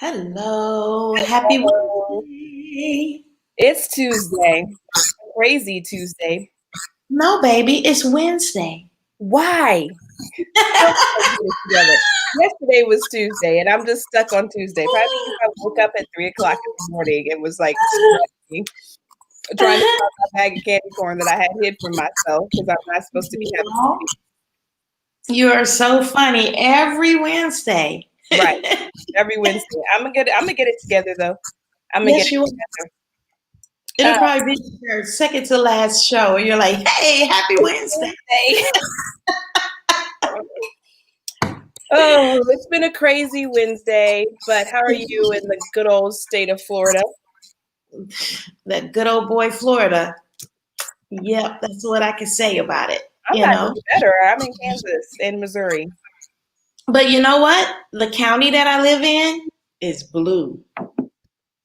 Hello, happy Hello. Wednesday. It's Tuesday. Crazy Tuesday. No, baby, it's Wednesday. Why? Still can't get it together. Yesterday was Tuesday, and I'm just stuck on Tuesday. Probably because I woke up at 3 o'clock in the morning and was like stressing, trying to find my bag of candy corn that I had hid from myself because I'm not supposed to be having sweets. You are so funny every Wednesday. Right. Every Wednesday. I'm gonna get it together though. I'm gonna get Yes, it you will. together. It'll probably be your second to last show. You're like, hey, happy Wednesday. Wednesday. Oh, it's been a crazy Wednesday, but how are you in the good old state of Florida? That good old boy, Florida. Yep, that's what I can say about it. I'm not any better. I'm in Kansas and Missouri. But you know what? The county that I live in is blue.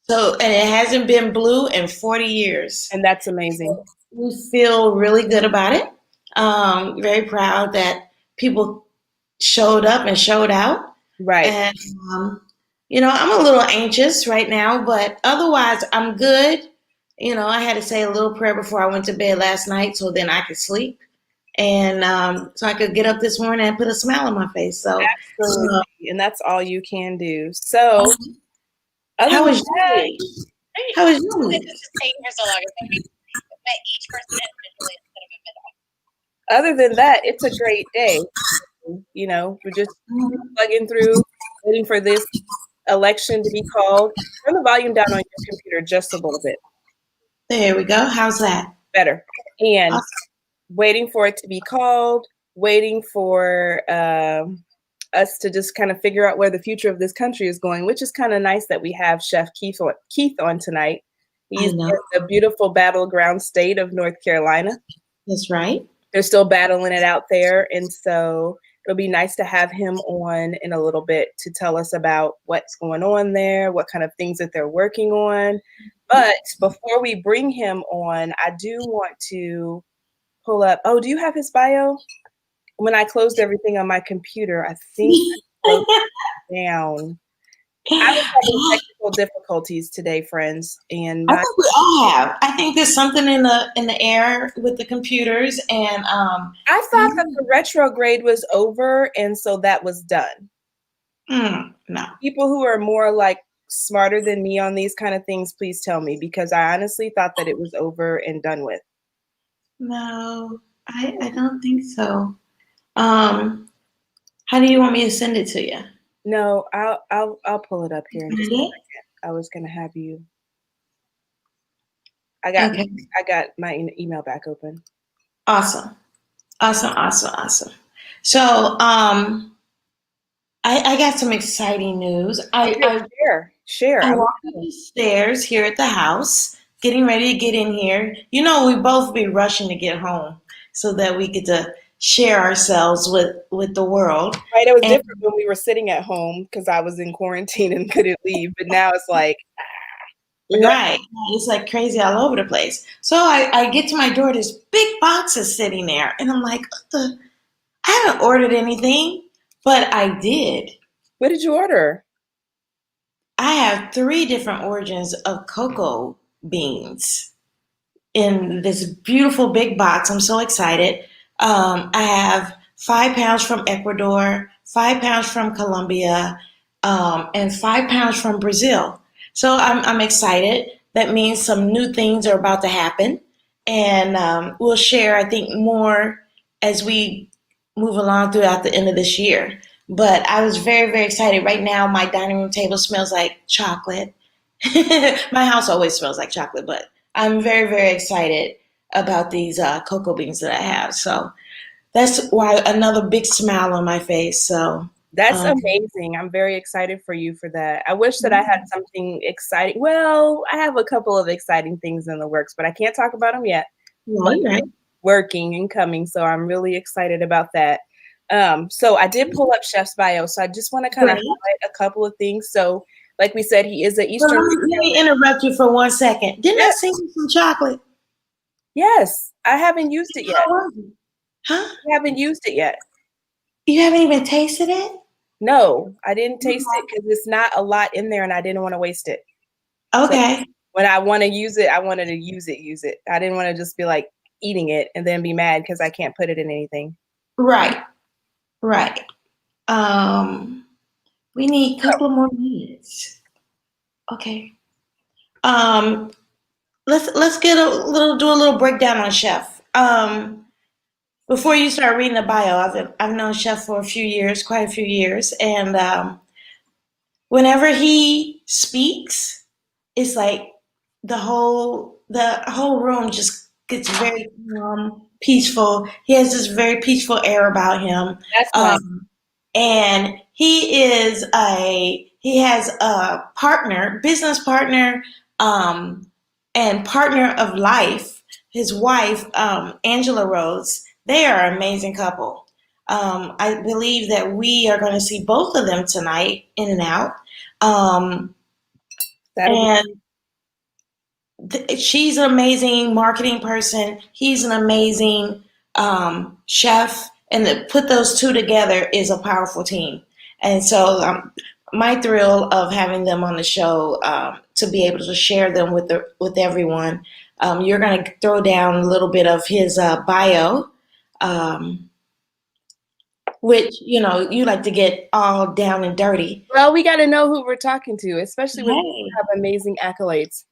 So, and it hasn't been blue in 40 years. And that's amazing. We feel really good about it. Very proud that people showed up and showed out. Right. And, I'm a little anxious right now, but otherwise I'm good. I had to say a little prayer before I went to bed last night so then I could sleep. And so I could get up this morning and put a smile on my face. So, absolutely. And that's all you can do. So, how was your week? How was your week? Other than that, it's a great day. We're just plugging through, waiting for this election to be called. Turn the volume down on your computer just a little bit. There we go. How's that? Better. And awesome. Waiting for it to be called, waiting for us to just kind of figure out where the future of this country is going, which is kind of nice that we have Chef Keith on tonight. He's in the beautiful battleground state of North Carolina. That's right. They're still battling it out there. And so it'll be nice to have him on in a little bit to tell us about what's going on there, what kind of things that they're working on. But before we bring him on, I do want to pull up. Oh, do you have his bio? When I closed everything on my computer, I think I closed it down. I was having technical difficulties today, friends, and I think we all have. I think there's something in the air with the computers, and I thought that the retrograde was over, and so that was done. No, people who are more like smarter than me on these kind of things, please tell me, because I honestly thought that it was over and done with. No, I don't think so. How do you want me to send it to you? No, I'll pull it up here in just a second. I was gonna have you. I got my email back open. Awesome. So I got some exciting news. Share. I walked up the stairs here at the house, getting ready to get in here. We both be rushing to get home so that we get to share ourselves with the world. Right, it was different when we were sitting at home because I was in quarantine and couldn't leave. But now it's like, right, it's like crazy all over the place. So I get to my door, this big box is sitting there, and I'm like, I haven't ordered anything, but I did. What did you order? I have 3 different origins of cocoa beans in this beautiful big box. I'm so excited. I have 5 pounds from Ecuador, 5 pounds from Colombia, and 5 pounds from Brazil. So I'm excited. That means some new things are about to happen. And we'll share, I think, more as we move along throughout the end of this year. But I was very, very excited. Right now, my dining room table smells like chocolate. My house always smells like chocolate, but I'm very, very excited about these cocoa beans that I have. So that's why another big smile on my face. So that's amazing. I'm very excited for you for that. I wish that I had something exciting. Well, I have a couple of exciting things in the works, but I can't talk about them yet. Right. Working and coming. So I'm really excited about that. So I did pull up Chef's bio. So I just want to kind of highlight a couple of things. So like we said, he is an Eastern. Well, let me interrupt you for 1 second. Didn't I sing you some chocolate? Yes. I haven't used it yet. Huh? I haven't used it yet. You haven't even tasted it? No, I didn't taste it because it's not a lot in there and I didn't want to waste it. So Okay. when I want to use it, I wanted to use it. I didn't want to just be like eating it and then be mad because I can't put it in anything. Right. Right. We need a couple more minutes. Okay. Um, let's get do a little breakdown on Chef. Before you start reading the bio, I've known Chef for a few years, quite a few years, and whenever he speaks, it's like the whole room just gets very peaceful. He has this very peaceful air about him. That's nice. And he has a partner, business partner, and partner of life. His wife, Angela Rhodes. They are an amazing couple. I believe that we are going to see both of them tonight, In and Out. And she's an amazing marketing person. He's an amazing chef, and to put those two together is a powerful team. And so, my thrill of having them on the show, to be able to share them with everyone. You're going to throw down a little bit of his bio, which you like to get all down and dirty. Well, we got to know who we're talking to, especially when we Hey, have amazing accolades.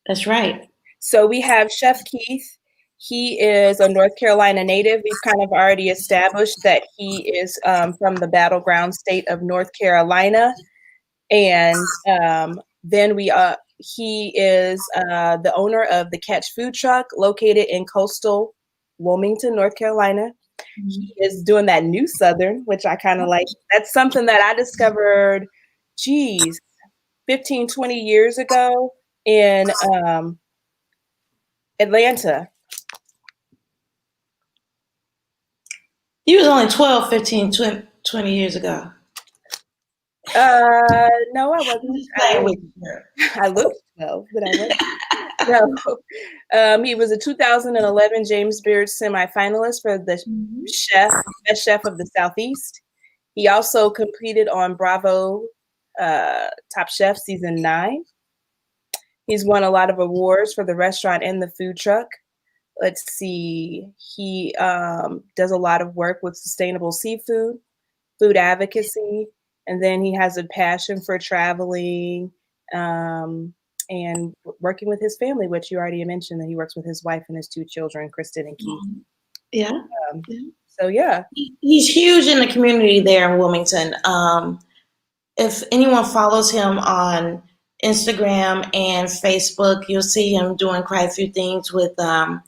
that's right. So we have Chef Keith. He is a North Carolina native. We've kind of already established that he is from the battleground state of North Carolina. And then he is the owner of the Catch Food Truck located in coastal Wilmington, North Carolina. He is doing that new Southern, which I kind of like. That's something that I discovered, 15, 20 years ago in Atlanta. You was only 12, 15, 20 years ago. No, I wasn't. I looked 12, but I wasn't. No. He was a 2011 James Beard semi-finalist for the Best Chef of the Southeast. He also competed on Bravo Top Chef Season 9. He's won a lot of awards for the restaurant and the food truck. Let's see. He does a lot of work with sustainable seafood, food advocacy, and then he has a passion for traveling and working with his family, which you already mentioned that he works with his wife and his two children, Kristen and Keith. Yeah. So, yeah. He's huge in the community there in Wilmington. If anyone follows him on Instagram and Facebook, you'll see him doing quite a few things with the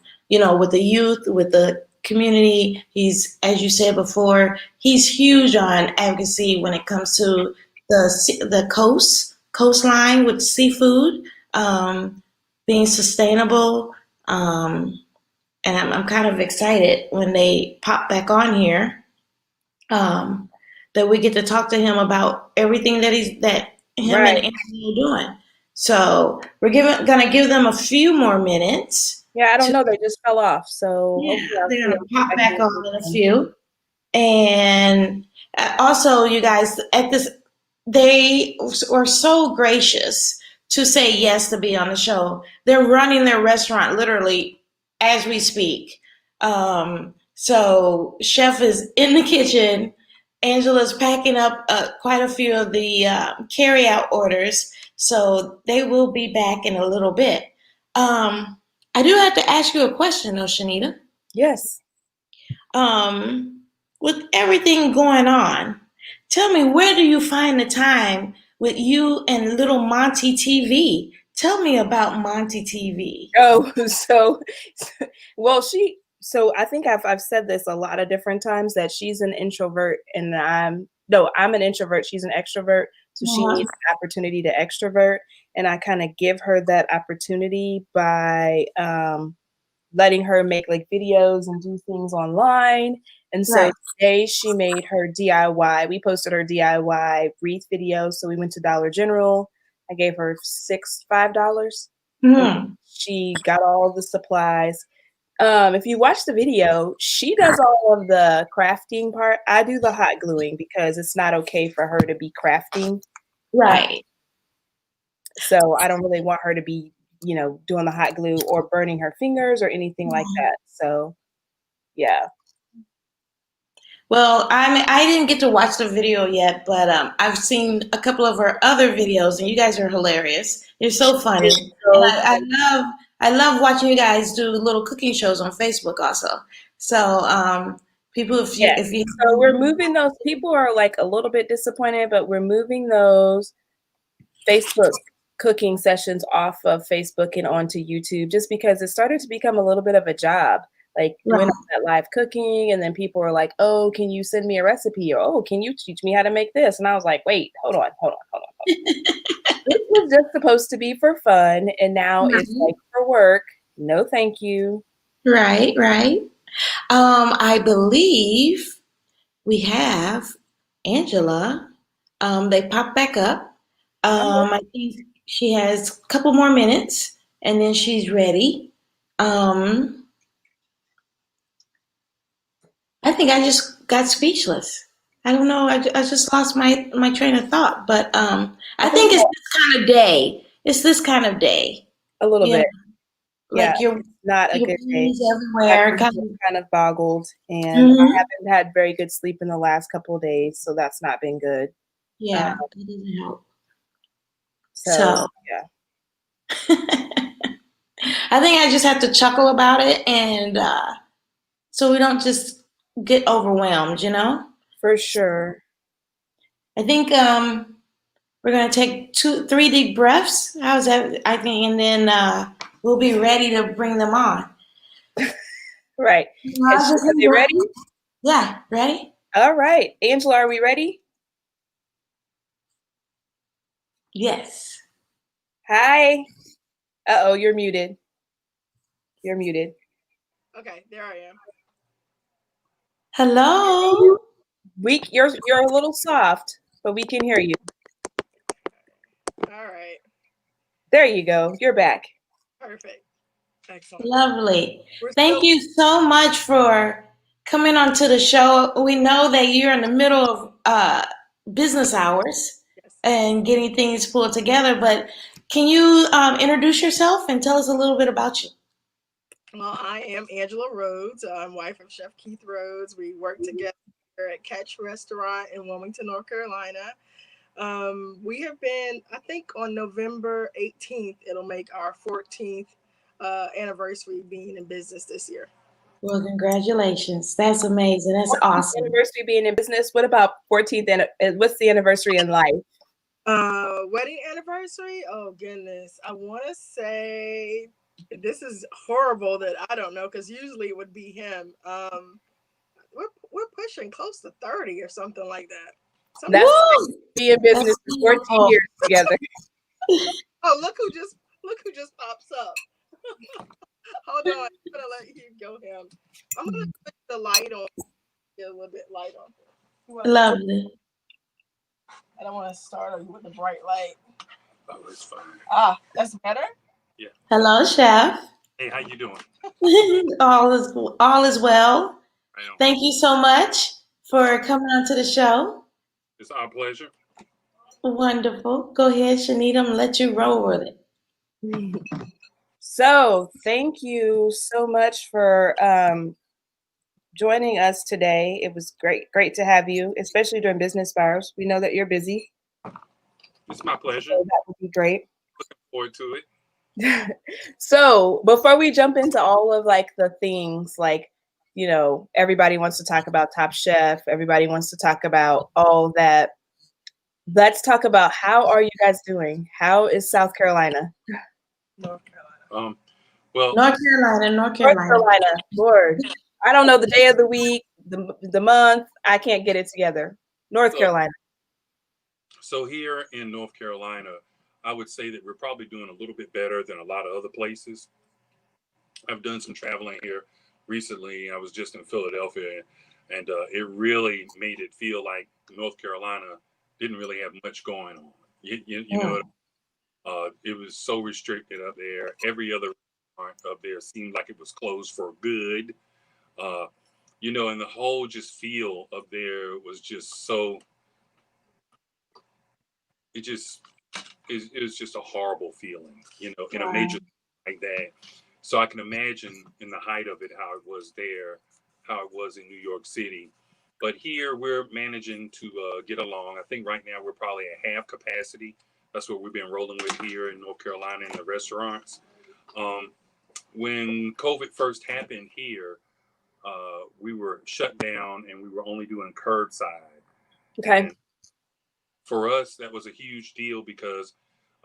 youth, with the community. He's, as you said before, he's huge on advocacy when it comes to the coastline with seafood, being sustainable. And I'm kind of excited when they pop back on here, that we get to talk to him about everything that him Right. and Anthony are doing. So we're gonna give them a few more minutes. Yeah, I don't know. They just fell off. So Yeah, they're gonna pop back on in a few. And also, you guys, they were so gracious to say yes to be on the show. They're running their restaurant literally as we speak. So Chef is in the kitchen. Angela's packing up quite a few of the carry-out orders. So they will be back in a little bit. I do have to ask you a question, though, Shanita. Yes. With everything going on, tell me, where do you find the time with you and little Monty TV? Tell me about Monty TV. Oh, so I think I've said this a lot of different times that she's an introvert and I'm an introvert. She's an extrovert. So she needs an opportunity to extrovert. And I kind of give her that opportunity by letting her make like videos and do things online. And so today she made her DIY. We posted her DIY wreath video. So we went to Dollar General. I gave her $5. She got all the supplies, If you watch the video, she does all of the crafting part. I do the hot gluing because it's not okay for her to be crafting. Right. So I don't really want her to be, doing the hot glue or burning her fingers or anything like that. So, yeah. Well, I didn't get to watch the video yet, but I've seen a couple of her other videos, and you guys are hilarious. You're so funny, It's and so I love watching you guys do little cooking shows on Facebook also. So people, Yeah. if you So we're moving those. People are like a little bit disappointed, but we're moving those Facebook cooking sessions off of Facebook and onto YouTube just because it started to become a little bit of a job. Like doing right, all that live cooking, and then people are like, "Oh, can you send me a recipe?" Or, "Oh, can you teach me how to make this?" And I was like, "Wait, hold on. This was just supposed to be for fun, and now it's like for work. No, thank you." right, right. I believe we have Angela. They popped back up. I think she has a couple more minutes, and then she's ready. Um, I think I just got speechless. I don't know. I just lost my train of thought. But I think it's this kind of day. It's this kind of day. A little You know, bit. Yeah, like not a your good day. brain's My everywhere. brain is kind of boggled, and I Mhm. haven't had very good sleep in the last couple of days, so that's not been good. Yeah, that doesn't help. So So yeah, I think I just have to chuckle about it, and so we don't just get overwhelmed. for sure. I think we're gonna take 3 deep breaths. How's that? I think, and then we'll be ready to bring them on. Right. Are they ready? Yeah, ready? All right. Angela, are we ready? Yes. Hi. Uh-oh, you're muted. You're muted. Okay, there I am. Hello. You're a little soft, but we can hear you. All right. There you go. You're back. Perfect. Excellent. Lovely. We're Thank still you so much for coming onto the show. We know that you're in the middle of business hours yes. and getting things pulled together, but can you introduce yourself and tell us a little bit about you? Well, I am Angela Rhodes. I'm wife of Chef Keith Rhodes. We work together at Catch Restaurant in Wilmington, North Carolina. We have been, I think on November 18th, it'll make our 14th anniversary being in business this year. Well, congratulations. That's amazing. That's 14th awesome. anniversary being in business. What about 14th and what's the anniversary in life? Wedding anniversary? Oh goodness. I want to say this is horrible that I don't know because usually it would be him. We're pushing close to 30 or something like that. That's be in business for 14 years together. Oh, look who just pops up. Hold on, I'm gonna let you go him. I'm gonna put the light on, get a little bit light on. Lovely. I don't want to start with the bright light. Oh, it's fine. That's better. Yeah. Hello, Chef. Hey, how you doing? all is well. I know. Thank you so much for coming onto the show. It's our pleasure. Wonderful. Go ahead, Shanita. I'm gonna let you roll with it. So thank you so much for joining us today. It was great to have you, especially during business hours. We know that you're busy. It's my pleasure. So that would be great. Looking forward to it. So before we jump into all of like the things, like, everybody wants to talk about Top Chef. Everybody wants to talk about all that. Let's talk about how are you guys doing? How is South Carolina? North Carolina. Well, North Carolina. Lord, I don't know the day of the week, the month. I can't get it together. North Carolina. So here in North Carolina, I would say that we're probably doing a little bit better than a lot of other places. I've done some traveling here recently. I was just in Philadelphia, and it really made it feel like North Carolina didn't really have much going on. You know, it was so restricted up there. Every other up there seemed like it was closed for good. You know, and the whole just feel up there was just so, it was just a horrible feeling, you know, in a major like that. So I can imagine in the height of it how it was there, how it was in New York City. But here we're managing to get along. I think right now we're probably at half capacity. That's what we've been rolling with here in North Carolina in the restaurants. When COVID first happened here, we were shut down and we were only doing curbside. Okay. And for us, that was a huge deal because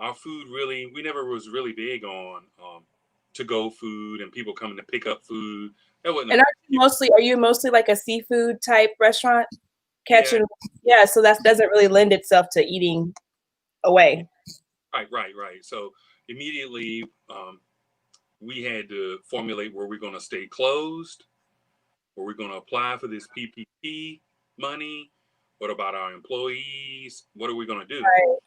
our food really, we never was really big on to-go food and people coming to pick up food. That wasn't. And are you mostly like a seafood type restaurant? Yeah. Yeah, so that doesn't really lend itself to eating away. Right. So immediately we had to formulate where we're going to stay closed, where we're going to apply for this PPP money. What about our employees? What are we going to do? Right.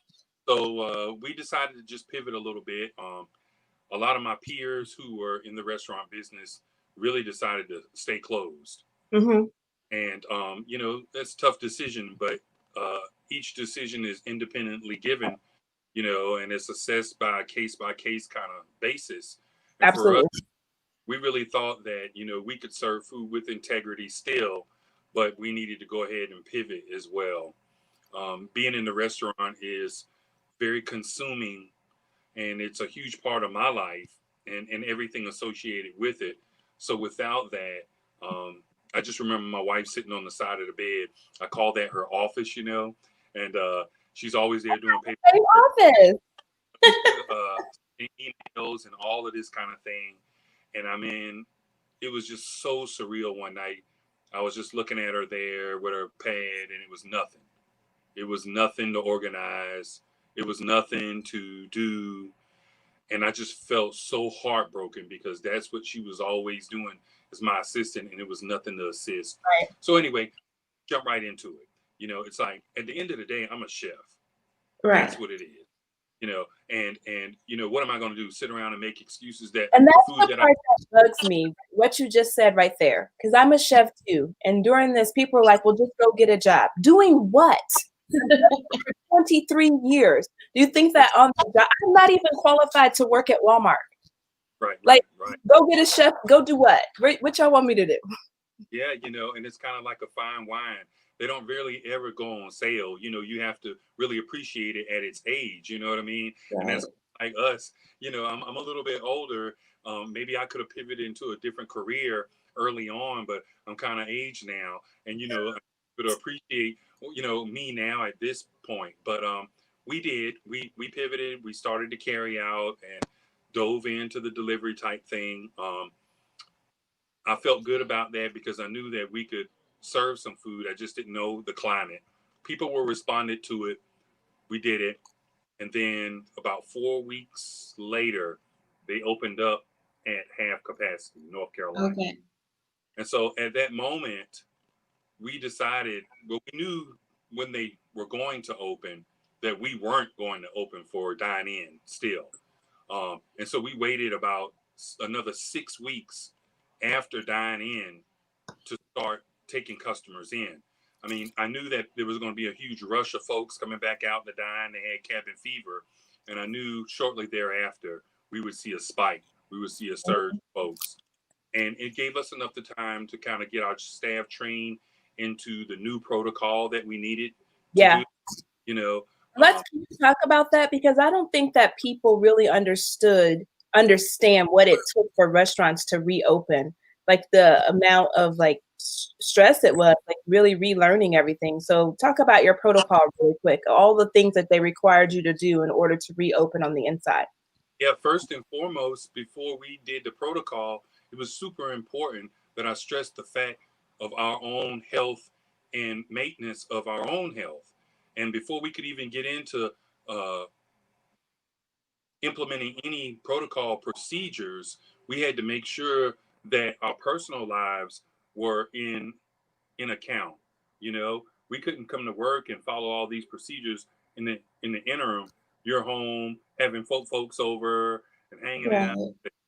So we decided to just pivot a little bit. A lot of my peers who were in the restaurant business really decided to stay closed. Mm-hmm. And, you know, that's a tough decision, but each decision is independently given, you know, and it's assessed by case kind of basis. And Absolutely. for us, we really thought that, you know, we could serve food with integrity still, but we needed to go ahead and pivot as well. Being in the restaurant is very consuming and it's a huge part of my life and everything associated with it. So without that, I just remember my wife sitting on the side of the bed. I call that her office, you know, and she's always there doing paper, office. emails and all of this kind of thing. And I mean, it was just so surreal one night. I was just looking at her there with her pad and it was nothing. It was nothing to organize. It was nothing to do. And I just felt so heartbroken because that's what she was always doing as my assistant and it was nothing to assist. Right. So anyway, jump right into it. You know, it's like at the end of the day, I'm a chef. Right. That's what it is. You know, and you know, what am I going to do? Sit around and make excuses that and that's food the that part that bugs me, what you just said right there. Because I'm a chef too. And during this, people are like, well, just go get a job. Doing what? 23 years. Do you think that on the job? I'm not even qualified to work at Walmart. Right. Go get a chef. Go do what? What y'all want me to do? Yeah, you know, and it's kind of like a fine wine. They don't really ever go on sale. You know, you have to really appreciate it at its age. You know what I mean? Right. And that's like us. You know, I'm a little bit older. Maybe I could have pivoted into a different career early on, but I'm kind of aged now. And, you know, I could appreciate, you know, me now at this point. But we did. We pivoted. We started to carry out and dove into the delivery type thing. I felt good about that because I knew that we could serve some food. I just didn't know the climate. People were responded to it. We did it. And then about 4 weeks later, they opened up at half capacity, North Carolina. Okay. And so at that moment, we decided, well, we knew when they were going to open that we weren't going to open for dine in still. And so we waited about another 6 weeks after dine in to start taking customers in. I mean, I knew that there was going to be a huge rush of folks coming back out to dine. They had cabin fever. And I knew shortly thereafter, we would see a spike. We would see a surge of folks. And it gave us enough time to kind of get our staff trained into the new protocol that we needed to do, you know. Let's talk about that because I don't think that people really understand what it took for restaurants to reopen, like the amount of like stress it was, like really relearning everything. So talk about your protocol really quick, all the things that they required you to do in order to reopen on the inside. Yeah, first and foremost, before we did the protocol, it was super important that I stressed the fact of our own health and maintenance of our own health. And before we could even get into implementing any protocol procedures, we had to make sure that our personal lives were in account. You know, we couldn't come to work and follow all these procedures in the interim. You're home having folks over and hanging out,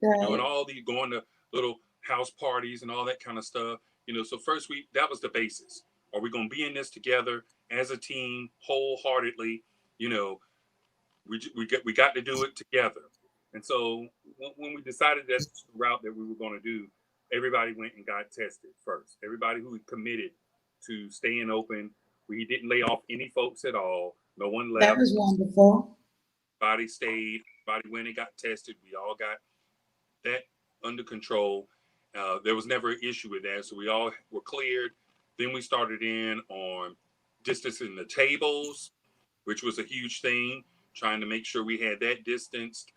doing all the going to little house parties and all that kind of stuff. So first week, that was the basis. Are we going to be in this together as a team, wholeheartedly? You know, we got to do it together. And so when we decided that's the route that we were going to do, everybody went and got tested first. Everybody who committed to staying open, we didn't lay off any folks at all. No one That left. was wonderful. Everybody stayed. Everybody went and got tested. We all got that under control. There was never an issue with that. So we all were cleared. Then we started in on distancing the tables, which was a huge thing, trying to make sure we had that distanced.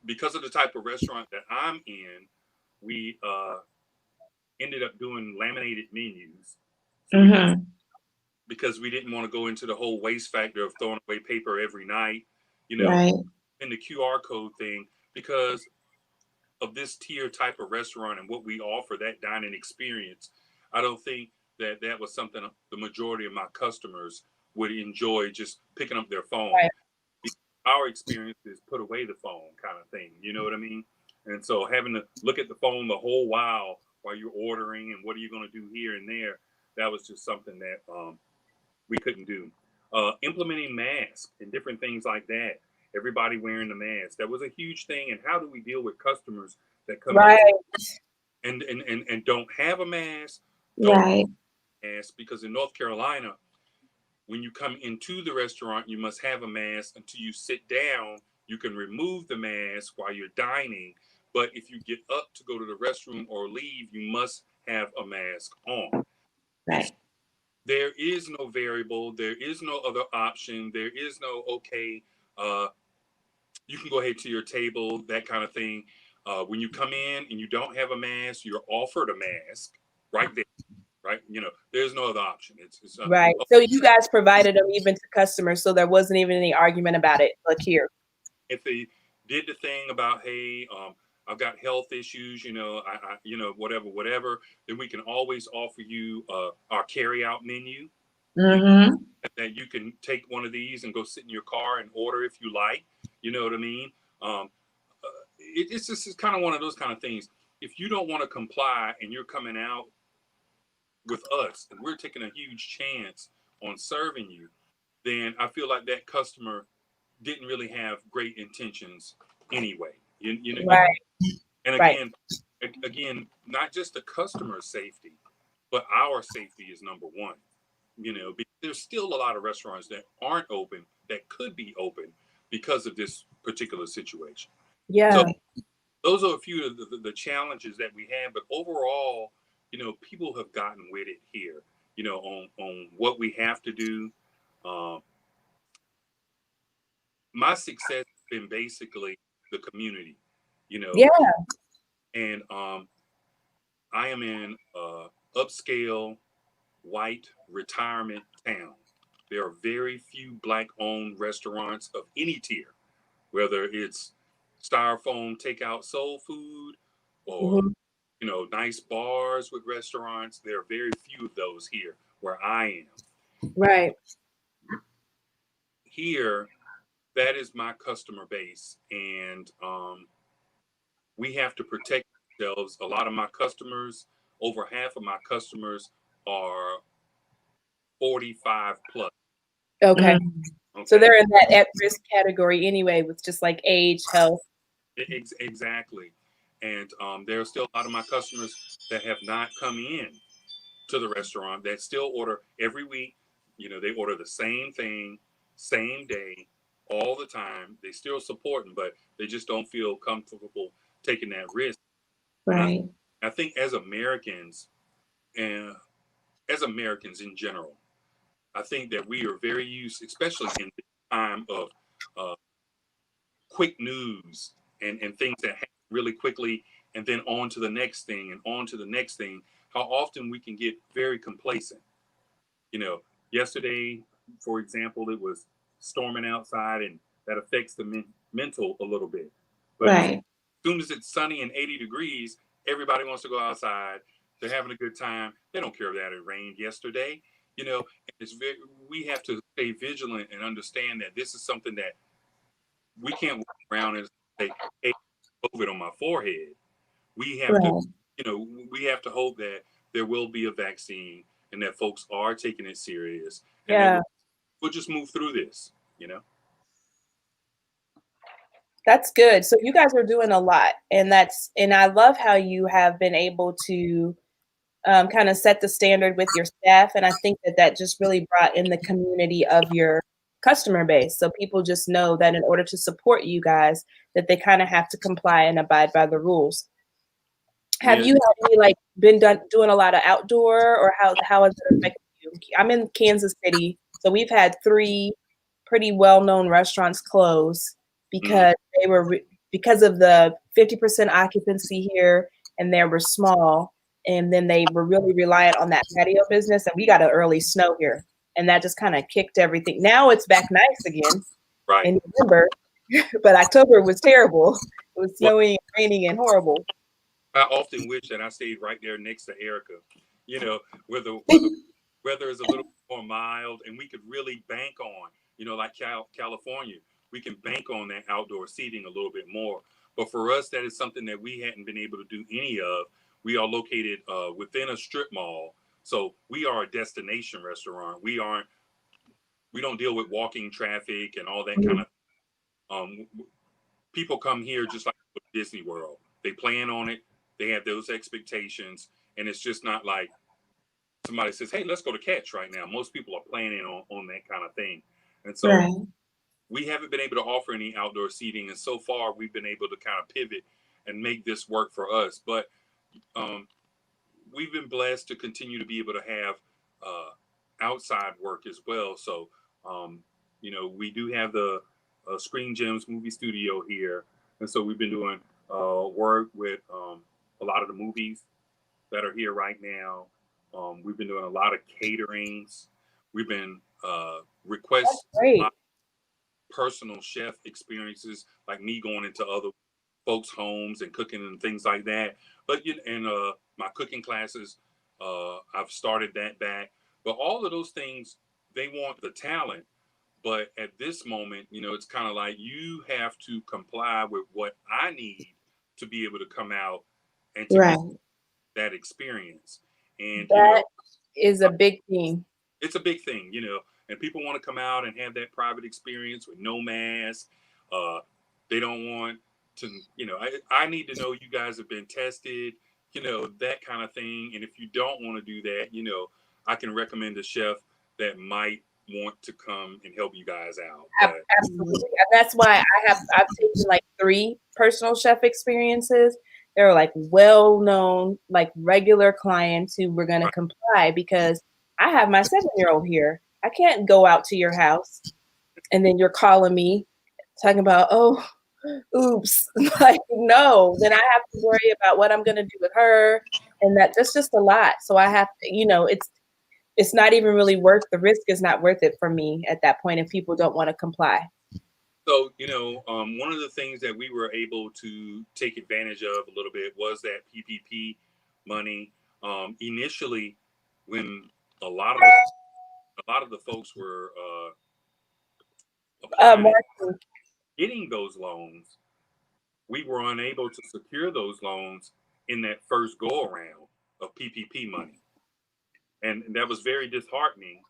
Because of the type of restaurant that I'm in, we ended up doing laminated menus. So because we didn't want to go into the whole waste factor of throwing away paper every night, Right. and the QR code thing, because of this tier type of restaurant and what we offer, that dining experience, I don't think that that was something the majority of my customers would enjoy, just picking up their phone. Right. Our experience is put away the phone kind of thing. You know what I mean? And so having to look at the phone the whole while you're ordering and what are you going to do here and there, that was just something that we couldn't do. Implementing masks and different things like that. Everybody wearing the mask. That was a huge thing. And how do we deal with customers that come in and don't have a mask? Right. Mask, because in North Carolina, when you come into the restaurant, you must have a mask until you sit down. You can remove the mask while you're dining. But if you get up to go to the restroom or leave, you must have a mask on. Right. There is no variable. There is no other option. There is no, okay, you can go ahead to your table, that kind of thing. When you come in and you don't have a mask, you're offered a mask right there, right? There's no other option. It's Right. So you guys provided them even to customers, so there wasn't even any argument about it. Look here. If they did the thing about, hey, I've got health issues, whatever, then we can always offer you our carry-out menu. That you can take one of these and go sit in your car and order if you like. You know what I mean? It's just kind of one of those kind of things. If you don't want to comply and you're coming out with us and we're taking a huge chance on serving you, then I feel like that customer didn't really have great intentions anyway. Right. And again, not just the customer's safety, but our safety is number one. Because there's still a lot of restaurants that aren't open that could be open because of this particular situation. Yeah. So those are a few of the challenges that we have. But overall, people have gotten with it here, on what we have to do. My success has been basically the community, Yeah. And I am in upscale white retirement town. There are very few Black-owned restaurants of any tier, whether it's styrofoam takeout soul food or nice bars with restaurants. There are very few of those here where I am. Right. Here, that is my customer base, and we have to protect ourselves. A lot of my customers, over half of my customers, are 45 plus. Okay. So they're in that at-risk category anyway, with just like age, health. Exactly. And there are still a lot of my customers that have not come in to the restaurant that still order every week. They order the same thing, same day, all the time. They still support them, but they just don't feel comfortable taking that risk. Right. I think as Americans, and as Americans in general, I think that we are very used, especially in the time of quick news and things that happen really quickly, and then on to the next thing and on to the next thing, how often we can get very complacent. Yesterday, for example, it was storming outside, and that affects the mental a little bit. But as soon as it's sunny and 80 degrees, everybody wants to go outside. They're having a good time. They don't care that it rained yesterday. We have to stay vigilant and understand that this is something that we can't walk around and say, hey, COVID on my forehead. We have to, Right. we have to hope that there will be a vaccine and that folks are taking it serious, and that Yeah, we'll just move through this, that's good. So you guys are doing a lot, and I love how you have been able to kind of set the standard with your staff. And I think that just really brought in the community of your customer base. So people just know that in order to support you guys, that they kind of have to comply and abide by the rules. Have Yeah. you had any been doing a lot of outdoor, or how has it affected you? I'm in Kansas City, so we've had 3 pretty well-known restaurants close Mhm. because because of the 50% occupancy here, and they were small, and then they were really reliant on that patio business, and we got an early snow here, and that just kind of kicked everything. Now it's back nice again Right. in November, but October was terrible. It was Well, snowing, raining, and horrible. I often wish that I stayed right there next to Erica, where the weather is a little more mild and we could really bank on, like California, we can bank on that outdoor seating a little bit more. But for us, that is something that we hadn't been able to do any of. We are located within a strip mall, so we are a destination restaurant. We don't deal with walking traffic and all that kind of. Um, People come here just like Disney World. They plan on it. They have those expectations, and it's just not like somebody says, "Hey, let's go to Catch right now." Most people are planning on that kind of thing, and so Right. we haven't been able to offer any outdoor seating, and so far we've been able to kind of pivot and make this work for us. But um, we've been blessed to continue to be able to have outside work as well. So, we do have the Screen Gems movie studio here, and so we've been doing work with a lot of the movies that are here right now. We've been doing a lot of caterings. We've been requests a lot Great. of personal chef experiences, like me going into other folks' homes and cooking and things like that. But and my cooking classes, I've started that back. But all of those things, they want the talent. But at this moment, it's kind of like you have to comply with what I need to be able to come out and to Right. get that experience. And That is a big thing. it's a big thing, and people want to come out and have that private experience with no mask. Uh, they don't want to, I need to know you guys have been tested, that kind of thing. And if you don't want to do that, I can recommend a chef that might want to come and help you guys out. But Absolutely. And that's why I've taken 3 personal chef experiences. They're well-known, regular clients who were going to right, comply, because I have my 7-year-old here. I can't go out to your house and then you're calling me talking about, oh, oops. No, then I have to worry about what I'm going to do with her. And that's just a lot. So I have to, it's not even really worth, the risk is not worth it for me at that point if people don't want to comply. so, one of the things that we were able to take advantage of a little bit was that PPP money. Initially, when a lot of the folks were applying and Marketing. getting those loans, we were unable to secure those loans in that first go around of PPP money, and that was very disheartening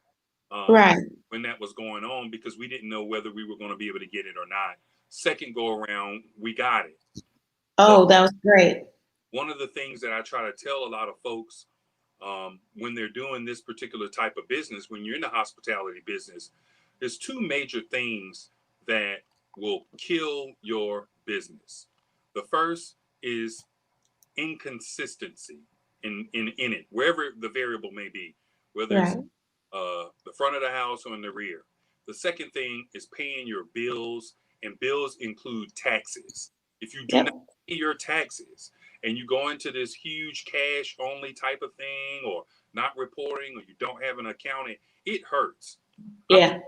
um, Right. when that was going on, because we didn't know whether we were going to be able to get it or not. Second go around, we got it. But Oh, that was great. one of the things that I try to tell a lot of folks when they're doing this particular type of business, when you're in the hospitality business, there's 2 major things that will kill your business. The first is inconsistency in it, wherever the variable may be, whether it's Right. the front of the house or in the rear. The second thing is paying your bills, and bills include taxes. If you do not Yep. pay your taxes and you go into this huge cash only type of thing, or not reporting, or you don't have an accountant, it hurts. I mean, Yeah.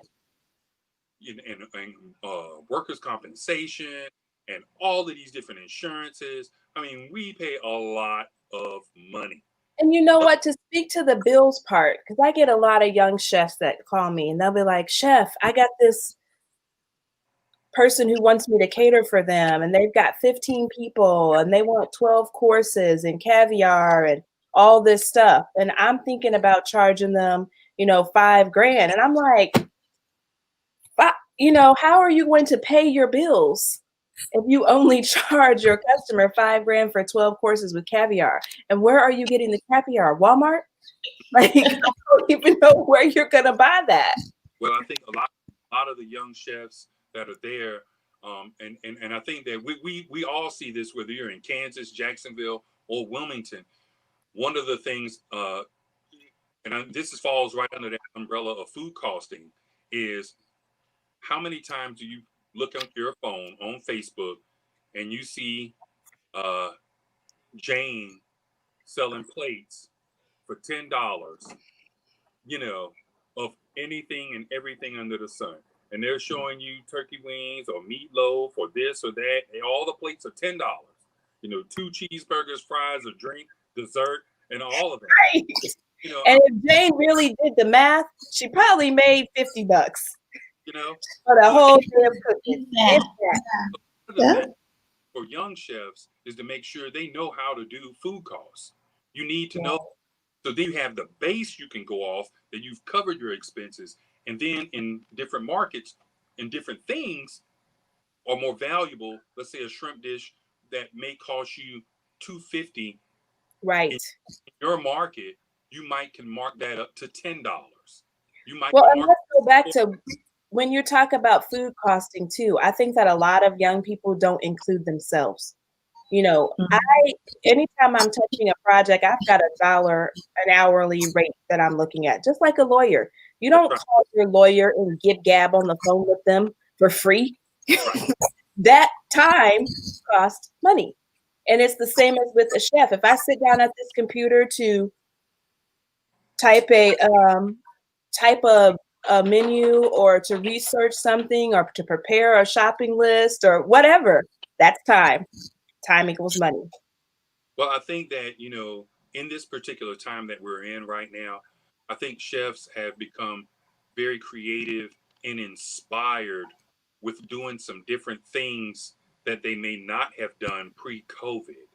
workers' compensation and all of these different insurances. I mean, we pay a lot of money. And you know what, to speak to the bills part, because I get a lot of young chefs that call me and they'll be like, Chef, I got this person who wants me to cater for them, and they've got 15 people and they want 12 courses and caviar and all this stuff. And I'm thinking about charging them, $5,000. And I'm like, how are you going to pay your bills if you only charge your customer $5,000 for 12 courses with caviar? And where are you getting the caviar? Walmart? Like, I don't even know where you're going to buy that. Well, I think a lot of the young chefs that are there, and I think that we all see this, whether you're in Kansas, Jacksonville, or Wilmington. One of the things, this falls right under that umbrella of food costing, is how many times do you look at your phone on Facebook and you see Jane selling plates for $10, of anything and everything under the sun. And they're showing you turkey wings or meatloaf or this or that. And all the plates are $10. 2 cheeseburgers, fries, a drink, dessert, and all of that. Right. And if Jane really did the math, she probably made $50. For the whole day of cooking. Yeah. For young chefs is to make sure they know how to do food costs. You need to know. So then you have the base you can go off, that you've covered your expenses. And then in different markets and different things are more valuable. Let's say a shrimp dish that may cost you $2.50. Right. In your market, you can mark that up to $10. And let's go back to when you talk about food costing too. I think that a lot of young people don't include themselves. Anytime I'm touching a project, I've got $1 an hourly rate that I'm looking at, just like a lawyer. You don't call your lawyer and get gab on the phone with them for free. That time costs money. And it's the same as with a chef. If I sit down at this computer to type a menu or to research something or to prepare a shopping list or whatever, that's time. Time equals money. Well, I think that, in this particular time that we're in right now, I think chefs have become very creative and inspired with doing some different things that they may not have done pre-COVID,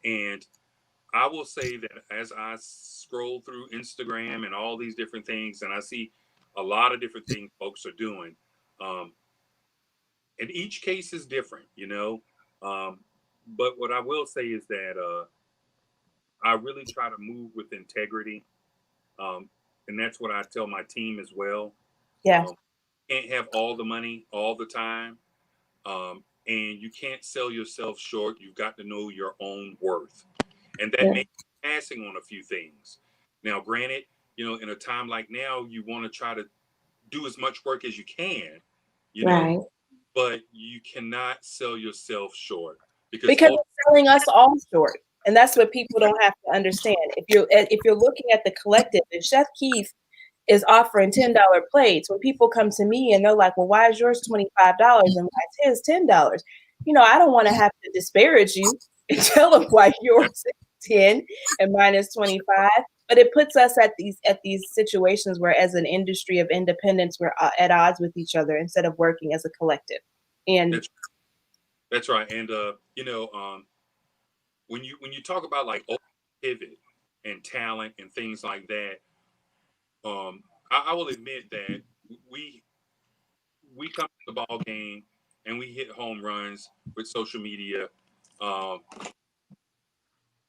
and I will say that as I scroll through Instagram and all these different things, and I see a lot of different things folks are doing, and each case is different, but what I will say is that I really try to move with integrity. And that's what I tell my team as well. Yeah. Can't have all the money all the time. And you can't sell yourself short. You've got to know your own worth. And that makes passing on a few things. Now, granted, in a time like now, you want to try to do as much work as you can, Right. But you cannot sell yourself short. Because it's selling us all short. And that's what people don't have to understand. If you're looking at the collective, and Chef Keith is offering $10 plates, when people come to me and they're like, well, why is yours $25 and why is his $10? I don't want to have to disparage you and tell them why yours is 10 and mine is 25. But it puts us at these situations where, as an industry of independence, we're at odds with each other instead of working as a collective. And that's right. And when you talk about like pivot and talent and things like that, I will admit that we come to the ball game and we hit home runs with social media, and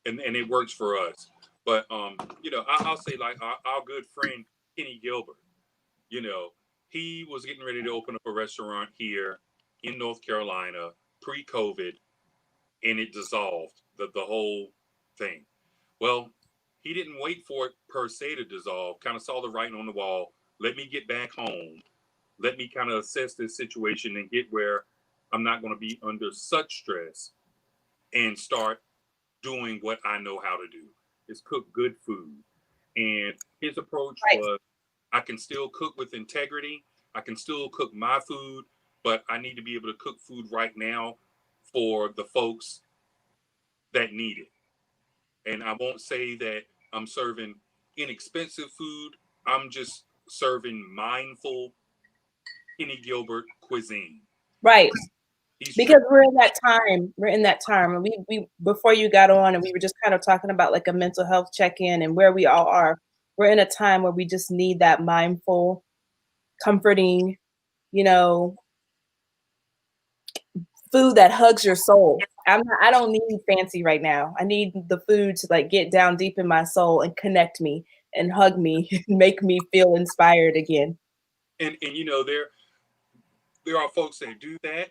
it works for us. But I'll say, like, our good friend Kenny Gilbert, he was getting ready to open up a restaurant here in North Carolina pre-COVID, and it dissolved the whole thing. Well, he didn't wait for it per se to dissolve, kind of saw the writing on the wall. Let me get back home. Let me kind of assess this situation and get where I'm not going to be under such stress and start doing what I know how to do, is cook good food. And his approach was, I can still cook with integrity. I can still cook my food, but I need to be able to cook food right now for the folks that need it. And I won't say that I'm serving inexpensive food. I'm just serving mindful Kenny Gilbert cuisine. Right. He's Because we're in that time. We're in that time. And we before you got on and we were just kind of talking about like a mental health check-in and where we all are. We're in a time where we just need that mindful, comforting, you know, food that hugs your soul. I don't need fancy right now. I need the food to like get down deep in my soul and connect me and hug me and make me feel inspired again. and you know, there are folks that do that,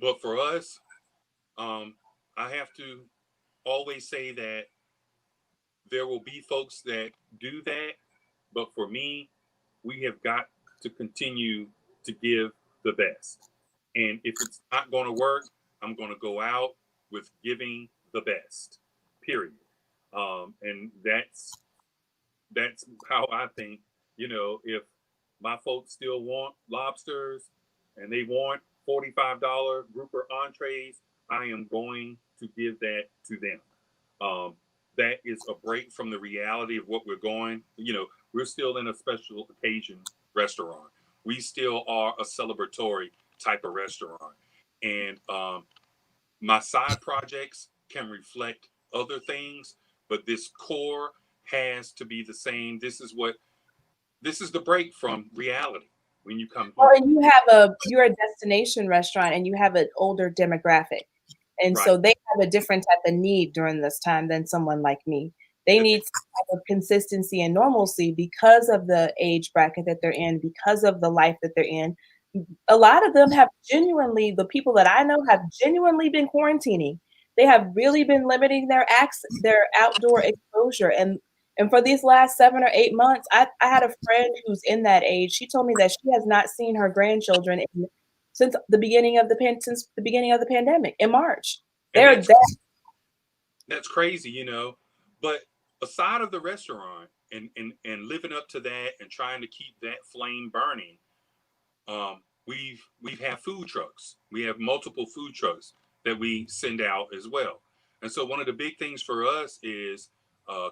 but for us, I have to always say that there will be folks that do that, but for me, we have got to continue to give the best. And if it's not going to work, I'm going to go out with giving the best. Period. And that's how I think. You know, if my folks still want lobsters and they want $45 grouper entrees, I am going to give that to them. Um, that is a break from the reality of what we're going. You know, we're still in a special occasion restaurant. We still are a celebratory type of restaurant. And my side projects can reflect other things, but this core has to be the same. This is the break from reality when you come Well, here. and you're a destination restaurant and you have an older demographic. And Right. so they have a different type of need during this time than someone like me. They need some type of consistency and normalcy because of the age bracket that they're in, because of the life that they're in. A lot of them have genuinely, the people that I know have genuinely been quarantining. They have really been limiting their outdoor exposure. And for these last 7 or 8 months, I had a friend who's in that age. She told me that she has not seen her grandchildren since the beginning of the pandemic in March. And They're that. that's crazy, you know. But aside of the restaurant and living up to that and trying to keep that flame burning, we've had food trucks. We have multiple food trucks that we send out as well. And so one of the big things for us is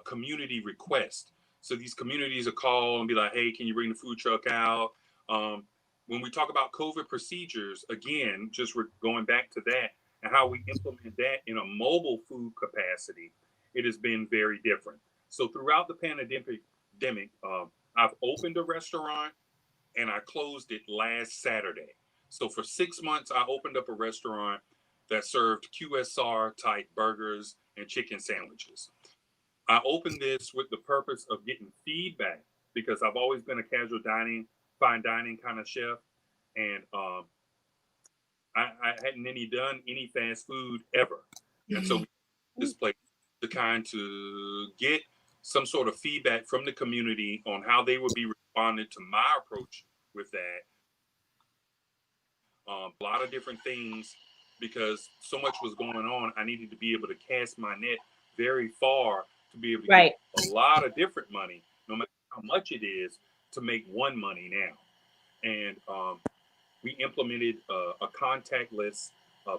community request. So these communities will call and be like, "Hey, can you bring the food truck out?" Um, when we talk about COVID procedures, again, just going back to that and how we implement that in a mobile food capacity, it has been very different. So throughout the pandemic, I've opened a restaurant and I closed it last Saturday. So for 6 months, I opened up a restaurant that served QSR type burgers and chicken sandwiches. I opened this with the purpose of getting feedback because I've always been a casual dining, fine dining kind of chef, and I hadn't done any fast food ever, and so this place to kind to get some sort of feedback from the community on how they would be responding to my approach with that. A lot of different things because so much was going on. I needed to be able to cast my net very far to be able to Right. get a lot of different money, no matter how much it is, to make one money now. And we implemented a contactless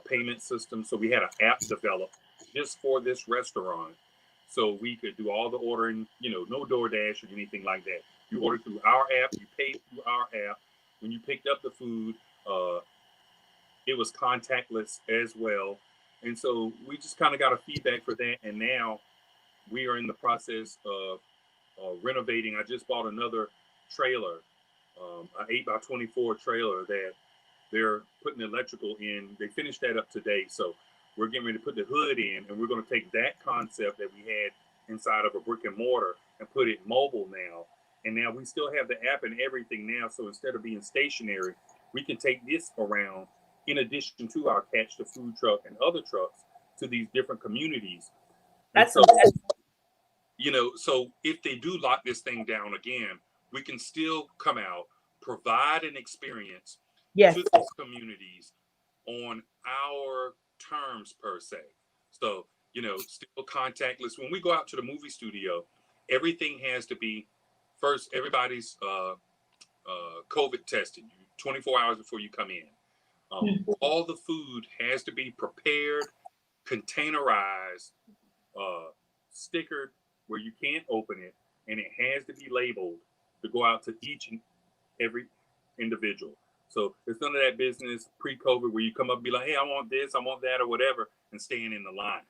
payment system. So we had an app developed just for this restaurant. So we could do all the ordering, you know, no DoorDash or anything like that. You order through our app, you pay through our app. When you picked up the food, it was contactless as well. And so we just kind of got a feedback for that. And now we are in the process of renovating. I just bought another trailer, an 8x24 trailer that they're putting electrical in. They finished that up today. So we're getting ready to put the hood in, and we're going to take that concept that we had inside of a brick and mortar and put it mobile now. And now we still have the app and everything now. So instead of being stationary, we can take this around in addition to our Catch the Food truck and other trucks to these different communities. And That's so, amazing. you know, so if they do lock this thing down again, we can still come out, provide an experience Yes. to these communities on our terms per se. So, you know, still contactless. When we go out to the movie studio, everything has to be first, everybody's COVID tested 24 hours before you come in. All the food has to be prepared, containerized, stickered where you can't open it, and it has to be labeled to go out to each and every individual. So it's none of that business pre-COVID where you come up and be like, hey, I want this, I want that, or whatever, and staying in the line.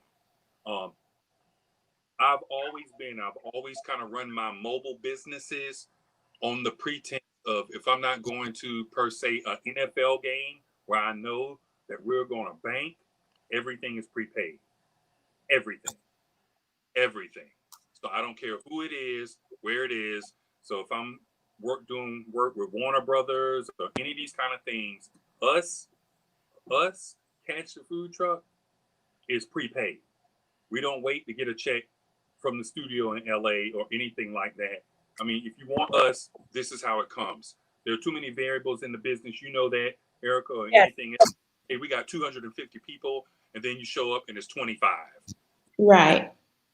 I've always kind of run my mobile businesses on the pretense of, if I'm not going to per se an NFL game where I know that we're going to bank, everything is prepaid. Everything. So I don't care who it is, where it is. So if I'm doing work with Warner Brothers or any of these kind of things, us, Catch the Food Truck is prepaid. We don't wait to get a check from the studio in LA or anything like that. I mean, if you want us, this is how it comes. There are too many variables in the business. You know that, Erica, or Yes. anything else. Hey, we got 250 people, and then you show up and it's 25. Right.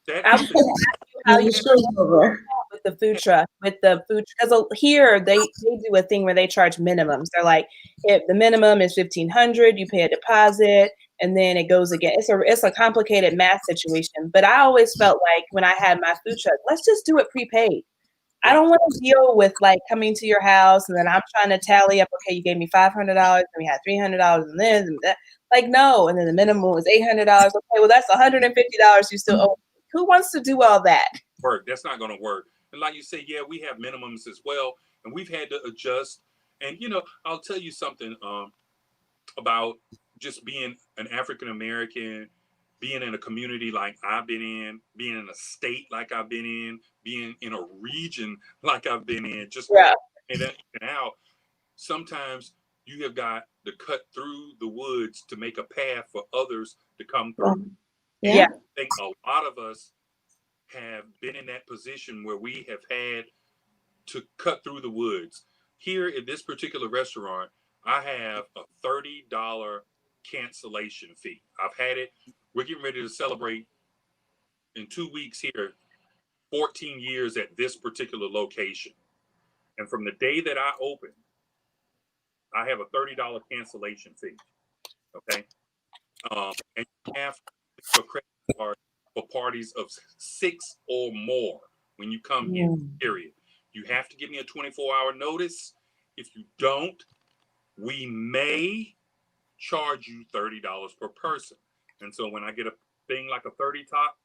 I was going to ask you how you with the food truck, because here they do a thing where they charge minimums. They're like, if the minimum is $1,500, you pay a deposit, and then it goes again. It's a complicated math situation. But I always felt like when I had my food truck, let's just do it prepaid. I don't want to deal with like coming to your house and then I'm trying to tally up. Okay, you gave me $500, and we had $300 and this and that. Like, no, and then the minimum was $800. Okay, well that's $150 you still owe. Who wants to do all that? That's not going to work. And like you say, yeah, we have minimums as well, and we've had to adjust. And I'll tell you something about just being an African American, being in a community like I've been in, being in a state like I've been in, being in a region like I've been in, just in and out. Sometimes you have got to cut through the woods to make a path for others to come through. Yeah. I think a lot of us have been in that position where we have had to cut through the woods. Here at this particular restaurant, I have a $30 cancellation fee. I've had it. We're getting ready to celebrate in 2 weeks here 14 years at this particular location. And from the day that I opened, I have a $30 cancellation fee. Okay. And you have a credit card for parties of 6 or more when you come here, period. You have to give me a 24-hour notice. If you don't, we may charge you $30 per person. And so when I get a thing like a 30 top,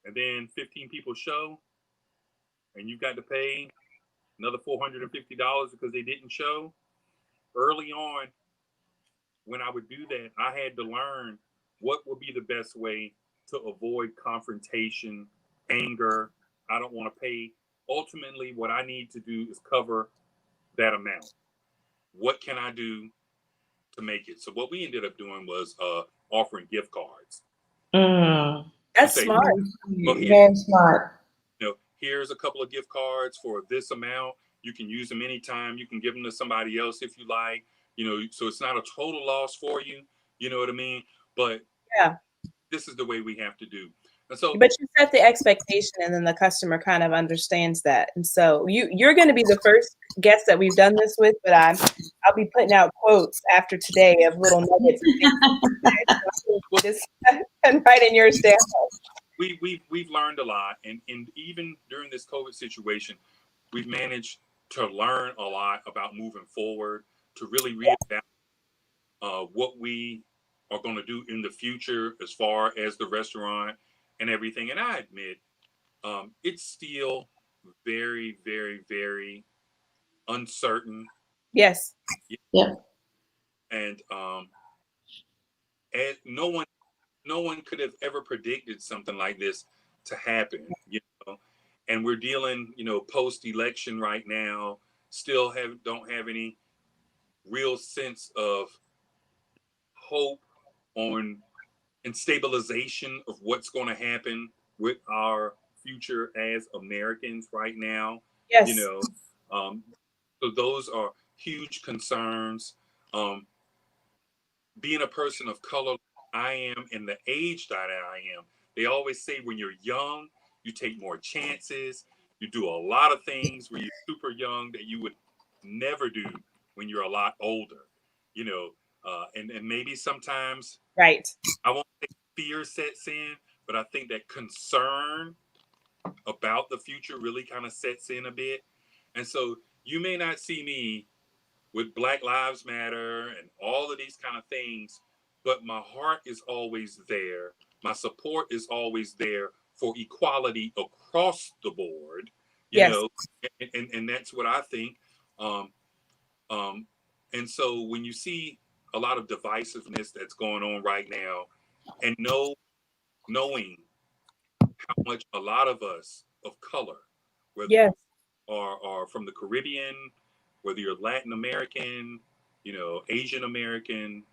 and then 15 people show, and you've got to pay another $450 because they didn't show, early on, when I would do that, I had to learn what would be the best way to avoid confrontation, anger. I don't want to pay. Ultimately, what I need to do is cover that amount. What can I do to make it? So what we ended up doing was offering gift cards. That's smart. Well, very smart. Here's a couple of gift cards for this amount. You can use them anytime. You can give them to somebody else if you like. So it's not a total loss for you. You know what I mean? But this is the way we have to do. And so, but you set the expectation, and then the customer kind of understands that. And so you're going to be the first guest that we've done this with, but I'll be putting out quotes after today of little nuggets. Just right in your stamp. We've learned a lot, and even during this COVID situation, we've managed to learn a lot about moving forward, to really reevaluate what we are going to do in the future as far as the restaurant and everything. And I admit, it's still very, very, very uncertain. Yes. Yeah. And no one could have ever predicted something like this to happen, and we're dealing, post-election right now, still don't have any real sense of hope and stabilization of what's going to happen with our future as Americans right now. Yes. So those are huge concerns. Being a person of color, I am, in the age that I am, they always say when you're young, you take more chances. You do a lot of things when you're super young that you would never do when you're a lot older, and maybe sometimes, right. I won't say fear sets in, but I think that concern about the future really kind of sets in a bit. And so you may not see me with Black Lives Matter and all of these kind of things, but my heart is always there. My support is always there for equality across the board, you Yes. know, and that's what I think. Um, um, and so when you see a lot of divisiveness that's going on right now, and knowing how much a lot of us of color, whether Yes. you are from the Caribbean, whether you're Latin American, Asian American,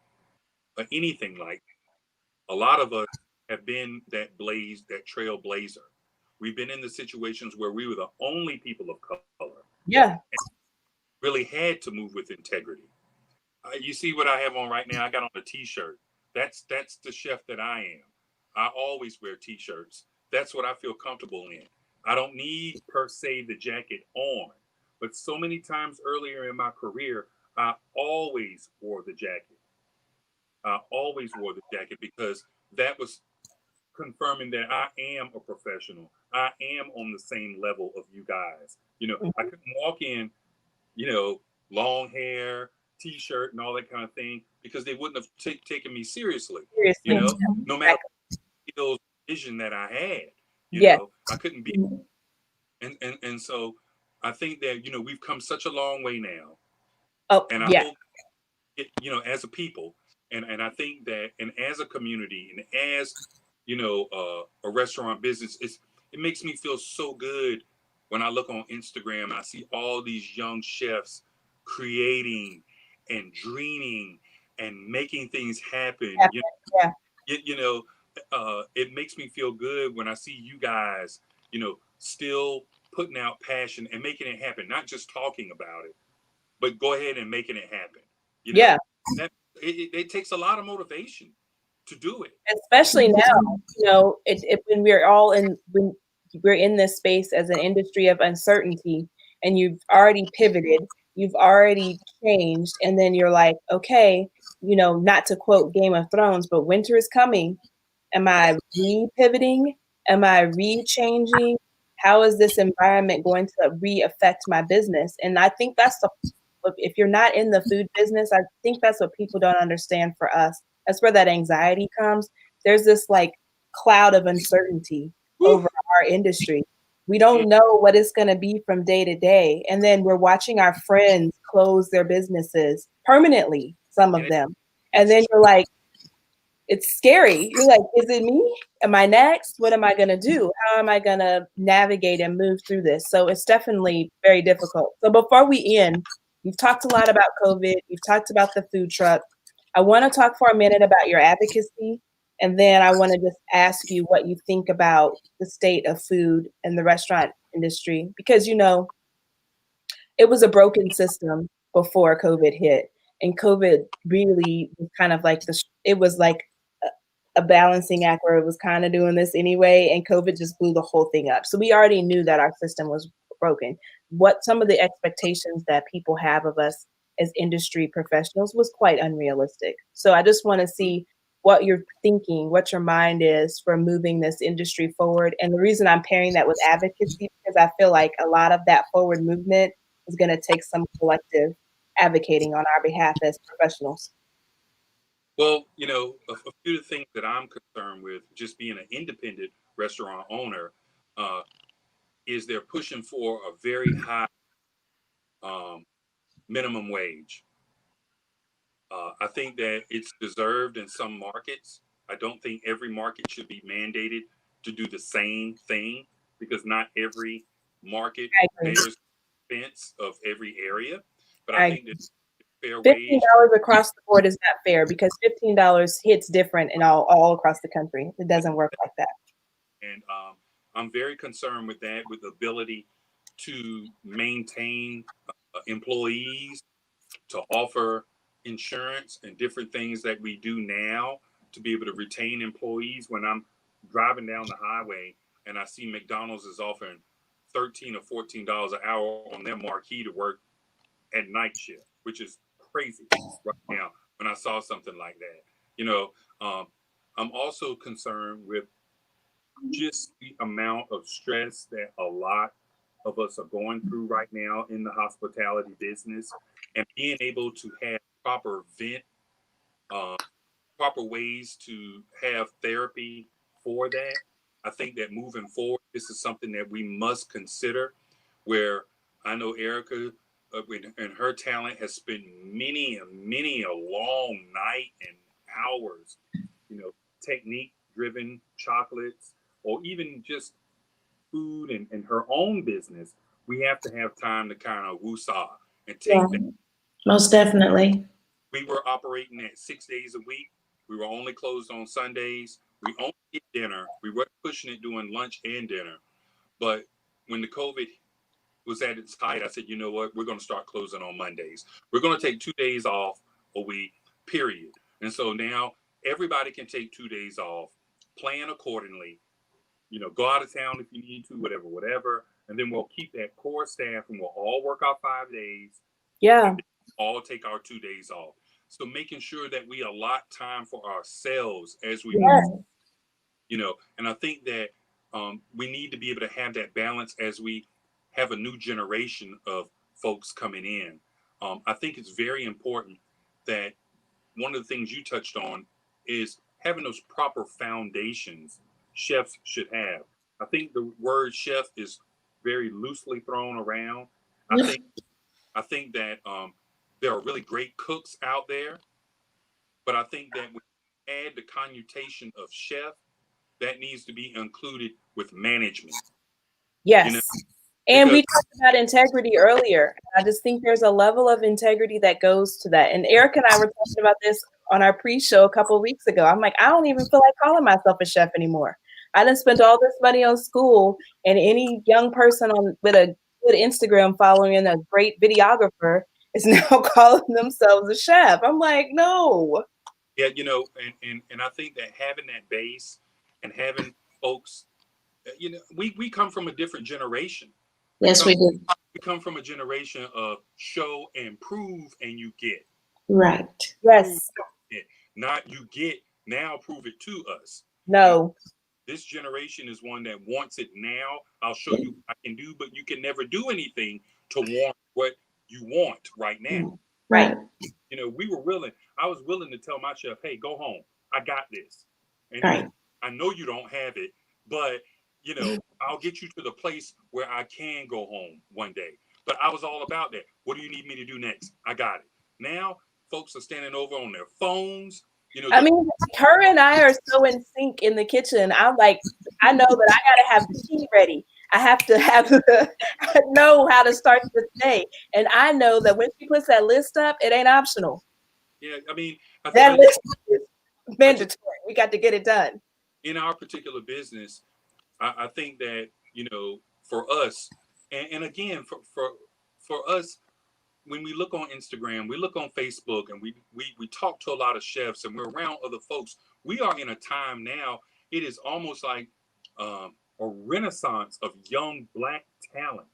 or anything like that, a lot of us have been that trailblazer. We've been in the situations where we were the only people of color, Yeah. really had to move with integrity. You see what I have on right now? I got on a t-shirt. That's the chef that I am. I always wear t-shirts. That's what I feel comfortable in. I don't need per se the jacket on, but so many times earlier in my career, I always wore the jacket. I always wore the jacket because that was confirming that I am a professional. I am on the same level of you guys. I couldn't walk in, you know, long hair, t-shirt, and all that kind of thing, because they wouldn't have taken me seriously. Seriously. No matter what skills, vision that I had, Yes. I couldn't be. And so I think that we've come such a long way now, Oh, and I yeah. hope as a people, and I think that, and as a community, and as a restaurant business, it makes me feel so good when I look on Instagram and I see all these young chefs creating and dreaming and making things happen. Yeah. It makes me feel good when I see you guys, still putting out passion and making it happen, not just talking about it, but go ahead and making it happen. Yeah. That it takes a lot of motivation to do it. Especially now, when we're in this space as an industry of uncertainty, and you've already pivoted, you've already changed, and then you're like, okay, not to quote Game of Thrones, but winter is coming. Am I re-pivoting? Am I re-changing? How is this environment going to re-affect my business? And I think if you're not in the food business, I think that's what people don't understand for us. That's where that anxiety comes. There's this like cloud of uncertainty over our industry. We don't know what it's going to be from day to day. And then we're watching our friends close their businesses permanently, some of them. And then you're like, it's scary. You're like, is it me? Am I next? What am I going to do? How am I going to navigate and move through this? So it's definitely very difficult. So before we end, we've talked a lot about COVID. We've talked about the food truck. I want to talk for a minute about your advocacy. And then I want to just ask you what you think about the state of food and the restaurant industry, because, it was a broken system before COVID hit. And COVID really was kind of like it was like a balancing act where it was kind of doing this anyway, and COVID just blew the whole thing up. So we already knew that our system was broken. What some of the expectations that people have of us as industry professionals was quite unrealistic. So I just want to see what you're thinking, what your mind is for moving this industry forward. And the reason I'm pairing that with advocacy, because I feel like a lot of that forward movement is going to take some collective advocating on our behalf as professionals. Well, a few of the things that I'm concerned with, just being an independent restaurant owner, is they're pushing for a very high minimum wage. I think that it's deserved in some markets. I don't think every market should be mandated to do the same thing, because not every market bears the expense of every area. But I think that fair wage. $15 across the board is not fair, because $15 hits different in all across the country. It doesn't work like that. And I'm very concerned with that, with the ability to maintain employees, to offer insurance and different things that we do now to be able to retain employees. When I'm driving down the highway and I see McDonald's is offering $13 or $14 an hour on their marquee to work at night shift, which is crazy right now when I saw something like that. I'm also concerned with just the amount of stress that a lot of us are going through right now in the hospitality business. and being able to have proper vent, uh, proper ways to have therapy for that. I think that moving forward, this is something that we must consider. Where I know Erica, and her talent, has spent many and many a long night and hours, technique driven chocolates, or even just food and her own business. We have to have time to kind of woosah and take that. Most definitely. We were operating at 6 days a week. We were only closed on Sundays. We only did dinner. We weren't pushing it doing lunch and dinner. But when the COVID was at its height, I said, you know what? We're going to start closing on Mondays. We're going to take 2 days off a week, period. And so now everybody can take 2 days off, plan accordingly, go out of town if you need to, whatever. And then we'll keep that core staff and we'll all work out 5 days. Yeah. And all take our 2 days off. So making sure that we allot time for ourselves as we move, and I think that we need to be able to have that balance as we have a new generation of folks coming in. I think it's very important that one of the things you touched on is having those proper foundations chefs should have. I think the word chef is very loosely thrown around. I think that there are really great cooks out there, but I think that when you add the connotation of chef, that needs to be included with management. Yes. And we talked about integrity earlier. I just think there's a level of integrity that goes to that. And Eric and I were talking about this on our pre-show a couple of weeks ago. I'm like, I don't even feel like calling myself a chef anymore. I done spent all this money on school, and any young person with a good Instagram following and a great videographer is now calling themselves a chef. I'm like, no. Yeah, and I think that having that base and having folks, we come from a different generation. Yes, we do. We come from a generation of show and prove and you get. Right. Yes. Not you get, now prove it to us. No. This generation is one that wants it now. I'll show you what I can do, but you can never do anything to want what you want right now. Right. I was willing to tell my chef, hey, go home. I got this. And right. I know you don't have it, but I'll get you to the place where I can go home one day. But I was all about that. What do you need me to do next? I got it. Now folks are standing over on their phones. I mean, her and I are so in sync in the kitchen. I'm like, I know that I got to have the tea ready. I have to I know how to start the day. And I know that when she puts that list up, it ain't optional. Yeah, I mean, that list is mandatory. We got to get it done. In our particular business, I think that, for us, and again, for us, when we look on Instagram, we look on Facebook, and we talk to a lot of chefs, and we're around other folks. We are in a time now, it is almost like a renaissance of young Black talent.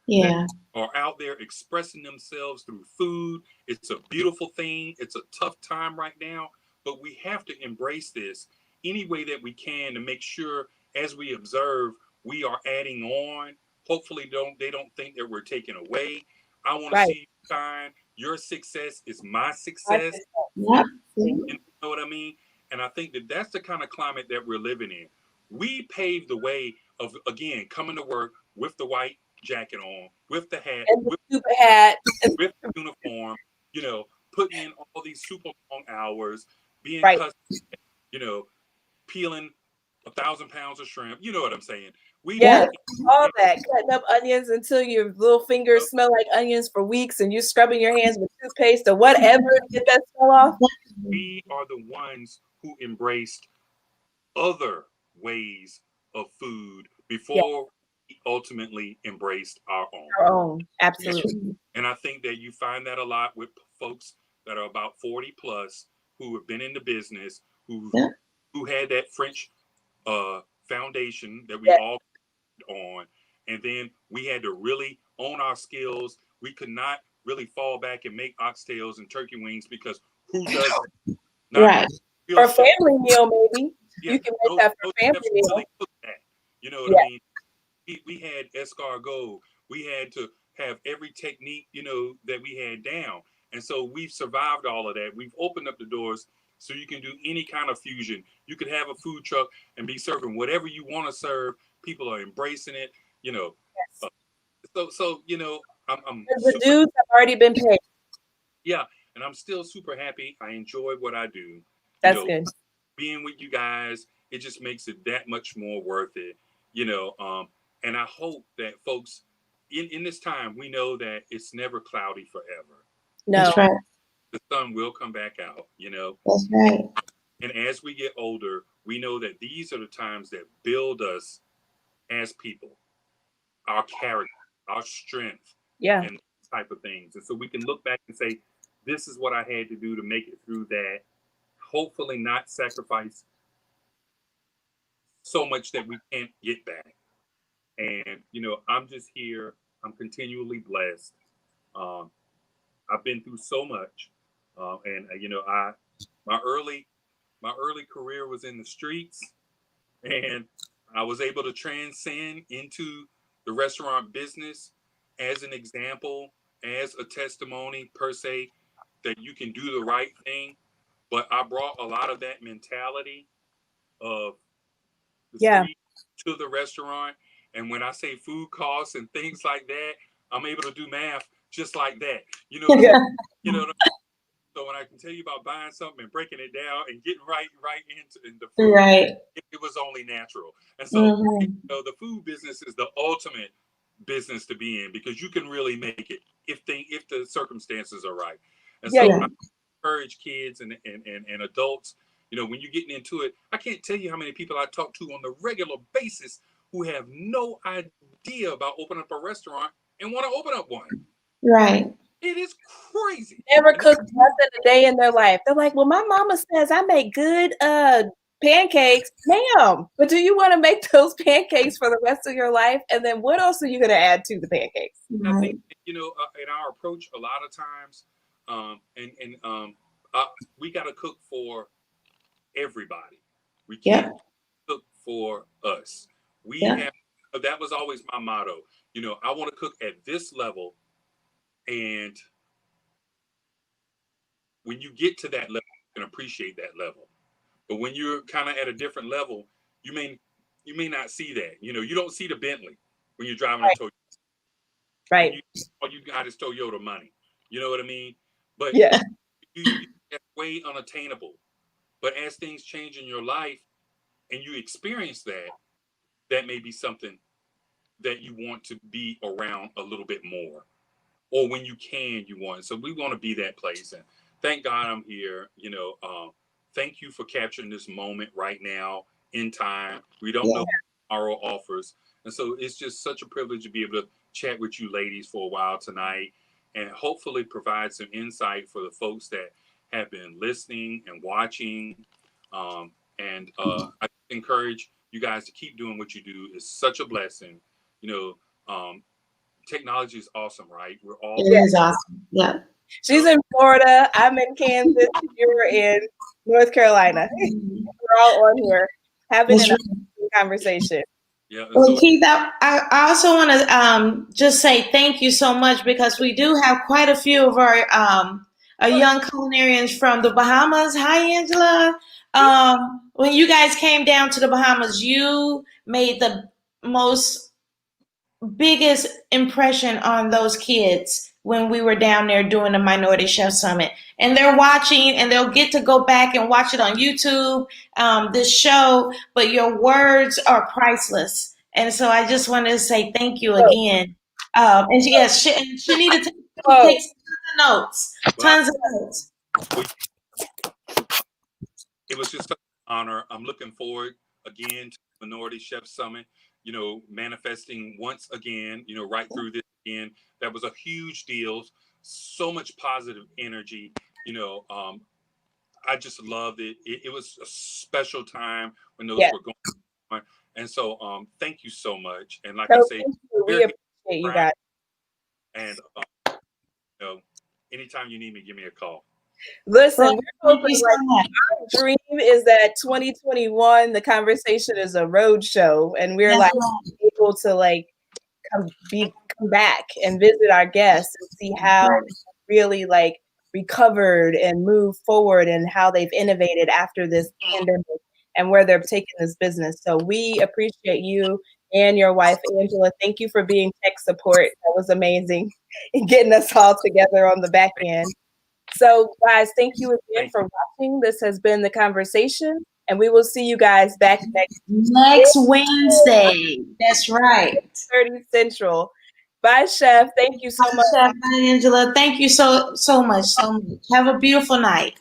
Yeah. That are out there expressing themselves through food. It's a beautiful thing. It's a tough time right now, but we have to embrace this any way that we can to make sure, as we observe, we are adding on. Hopefully they don't think that we're taking away. I want to see you shine. Your success is my success. Yep. You know what I mean? And I think that that's the kind of climate that we're living in. We paved the way of, again, coming to work with the white jacket on, with the hat, with the uniform, putting in all these super long hours, being peeling 1,000 pounds of shrimp. You know what I'm saying? All that, cutting up onions until your little fingers smell like onions for weeks, and you're scrubbing your hands with toothpaste or whatever to get that smell off. We are the ones who embraced other ways of food before we ultimately embraced our own. Our own, absolutely. And I think that you find that a lot with folks that are about 40 plus who have been in the business, who had that French foundation that we all on, and then we had to really own our skills. We could not really fall back and make oxtails and turkey wings because who does it? Right. For a family meal, maybe. You can make that for family meal. Really, you know what I mean? We had escargot. We had to have every technique, that we had down. And so we've survived all of that. We've opened up the doors so you can do any kind of fusion. You could have a food truck and be serving whatever you want to serve. People are embracing it, you know. Yes. So I'm The super, dues have already been paid. yeah, and I'm still super happy. I enjoy what I do. That's good. Being with you guys, it just makes it that much more worth it, and I hope that folks in this time, we know that it's never cloudy forever. No. That's right. The sun will come back out, That's right. And as we get older, we know that these are the times that build us as people, our character, our strength, Yeah. and type of things. And so we can look back and say, this is what I had to do to make it through that. Hopefully not sacrifice so much that we can't get back. And, I'm just here. I'm continually blessed. I've been through so much. And my early career was in the streets, and I was able to transcend into the restaurant business as an example, as a testimony per se, that you can do the right thing. But I brought a lot of that mentality of the street to the restaurant. And when I say food costs and things like that, I'm able to do math just like that. So when I can tell you about buying something and breaking it down and getting right into the food, Right. it was only natural. And so the food business is the ultimate business to be in, because you can really make it if the circumstances are right. And so I encourage kids and adults, when you're getting into it, I can't tell you how many people I talk to on the regular basis who have no idea about opening up a restaurant and want to open up one. Right. It is crazy. Never cooked nothing a day in their life. They're like, well, my mama says I make good pancakes. Ma'am, but do you want to make those pancakes for the rest of your life? And then what else are you going to add to the pancakes? Right. I think, in our approach, a lot of times, we got to cook for everybody. We can't cook for us. That was always my motto. I want to cook at this level, and when you get to that level, you can appreciate that level. But when you're kind of at a different level, you may not see that. You don't see the Bentley when you're driving a Toyota. Right. All you got is Toyota money. You know what I mean? But that's way unattainable. But as things change in your life and you experience that may be something that you want to be around a little bit more. Or when you want. So we want to be that place. And thank God I'm here. Thank you for capturing this moment right now in time. We don't know what tomorrow offers. And so it's just such a privilege to be able to chat with you ladies for a while tonight, and hopefully provide some insight for the folks that have been listening and watching. I encourage you guys to keep doing what you do. It's such a blessing. Technology is awesome, right? We're all It is awesome. Yeah. She's in Florida. I'm in Kansas. You're in North Carolina. We're all on here having a conversation. Yeah. Well, Keith, I also want to just say thank you so much, because we do have quite a few of our young culinarians from the Bahamas. Hi, Angela. When you guys came down to the Bahamas, you made the biggest impression on those kids when we were down there doing the Minority Chef Summit. And they're watching, and they'll get to go back and watch it on YouTube, this show, but your words are priceless. And so I just wanted to say thank you again. And yes, Shanita takes tons of notes. It was just an honor. I'm looking forward again to Minority Chef Summit, manifesting once again, right through this again. That was a huge deal. So much positive energy. I just loved it. It was a special time when those were going on. And so thank you so much. And like I say, we appreciate you guys. And anytime you need me, give me a call. Listen, our dream is that 2021, the conversation is a road show, and we're able to be come back and visit our guests and see how really like recovered and moved forward and how they've innovated after this pandemic and where they're taking this business. So we appreciate you and your wife, Angela. Thank you for being tech support. That was amazing and getting us all together on the back end. So guys, thank you again for watching. This has been The Conversation, and we will see you guys back next Wednesday. That's right. 30 Central. Bye, Chef. Thank you so much. Chef Angela, thank you so much. Have a beautiful night.